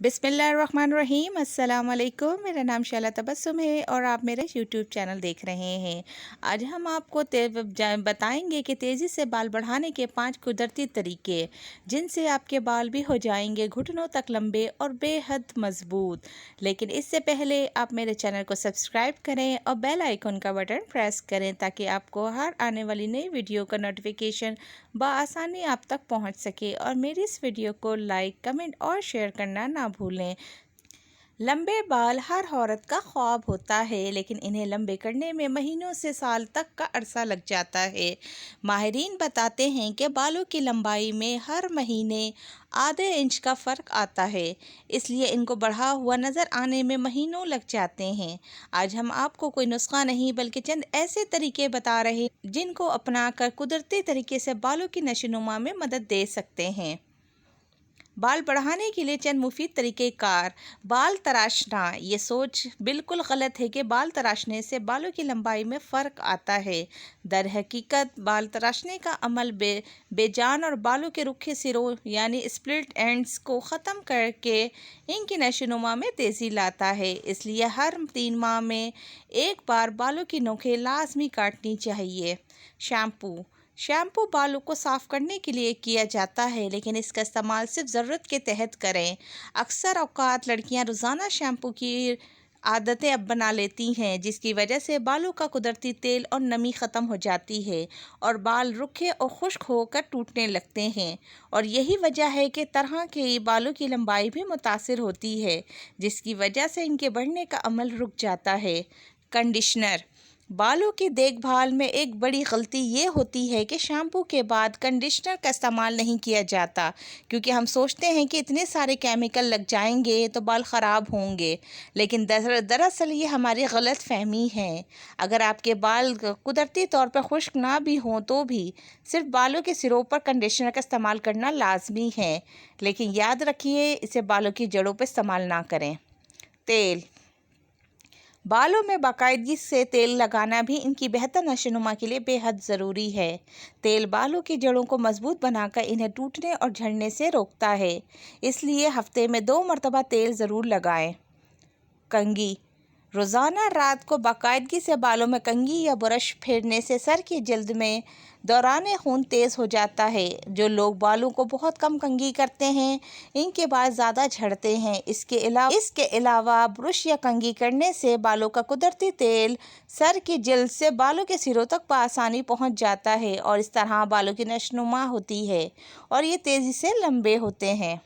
बिस्मिल्लाहिर्रहमानिर्रहीम। अस्सलाम वालेकुम। मेरा नाम शैला तबस्सुम है और आप मेरे यूट्यूब चैनल देख रहे हैं। आज हम आपको बताएंगे कि तेज़ी से बाल बढ़ाने के 5 कुदरती तरीके, जिनसे आपके बाल भी हो जाएंगे घुटनों तक लंबे और बेहद मज़बूत। लेकिन इससे पहले आप मेरे चैनल को सब्सक्राइब करें और बेल आइकन का बटन प्रेस करें ताकि आपको हर आने वाली नई वीडियो का नोटिफिकेशन बआसानी आप तक पहुंच सके। और मेरी इस वीडियो को लाइक, कमेंट और शेयर करना ना भूलें। लंबे बाल हर औरत का ख्वाब होता है, लेकिन इन्हें लंबे करने में महीनों से साल तक का अरसा लग जाता है। माहिरीन बताते हैं कि बालों की लंबाई में हर महीने आधे इंच का फ़र्क आता है, इसलिए इनको बढ़ा हुआ नज़र आने में महीनों लग जाते हैं। आज हम आपको कोई नुस्खा नहीं बल्कि चंद ऐसे तरीके बता रहे हैं जिनको अपनाकर कुदरती तरीके से बालों की नशोनुमा में मदद दे सकते हैं। बाल बढ़ाने के लिए चंद मुफीद तरीक़ेकार। बाल तराशना। ये सोच बिल्कुल गलत है कि बाल तराशने से बालों की लंबाई में फ़र्क आता है। दर हकीकत बाल तराशने का अमल बेजान और बालों के रुखे सिरों यानी स्प्लिट एंड्स को ख़त्म करके इनकी नशोनुमा में तेज़ी लाता है। इसलिए हर 3 माह में एक बार बालों की नोखें लाजमी काटनी चाहिए। शैम्पू बालों को साफ़ करने के लिए किया जाता है, लेकिन इसका इस्तेमाल सिर्फ ज़रूरत के तहत करें। अक्सर औक़ात लड़कियां रोज़ाना शैम्पू की आदतें अब बना लेती हैं, जिसकी वजह से बालों का कुदरती तेल और नमी ख़त्म हो जाती है और बाल रुखे और खुश्क होकर टूटने लगते हैं। और यही वजह है कि तरह के बालों की लंबाई भी मुतासिर होती है, जिसकी वजह से इनके बढ़ने का अमल रुक जाता है। कंडीशनर। बालों की देखभाल में एक बड़ी गलती ये होती है कि शैम्पू के बाद कंडीशनर का इस्तेमाल नहीं किया जाता, क्योंकि हम सोचते हैं कि इतने सारे केमिकल लग जाएंगे तो बाल ख़राब होंगे, लेकिन दरअसल ये हमारी गलत फहमी है। अगर आपके बाल कुदरती तौर पर खुश्क ना भी हों तो भी सिर्फ बालों के सिरों पर कंडीशनर का इस्तेमाल करना लाजमी है, लेकिन याद रखिए इसे बालों की जड़ों पर इस्तेमाल ना करें। तेल। बालों में बाकायदगी से तेल लगाना भी इनकी बेहतर नशोनुमा के लिए बेहद ज़रूरी है। तेल बालों की जड़ों को मजबूत बनाकर इन्हें टूटने और झड़ने से रोकता है, इसलिए हफ्ते में 2 मरतबा तेल ज़रूर लगाएं। कंघी। रोज़ाना रात को बाकायदगी से बालों में कंघी या ब्रश फेरने से सर की जल्द में दौरान खून तेज़ हो जाता है। जो लोग बालों को बहुत कम कंघी करते हैं, इनके बाल ज़्यादा झड़ते हैं। इसके अलावा ब्रश या कंघी करने से बालों का कुदरती तेल सर की जल्द से बालों के सिरों तक बआसानी पहुंच जाता है और इस तरह बालों की नशोनुमा होती है और ये तेज़ी से लंबे होते हैं।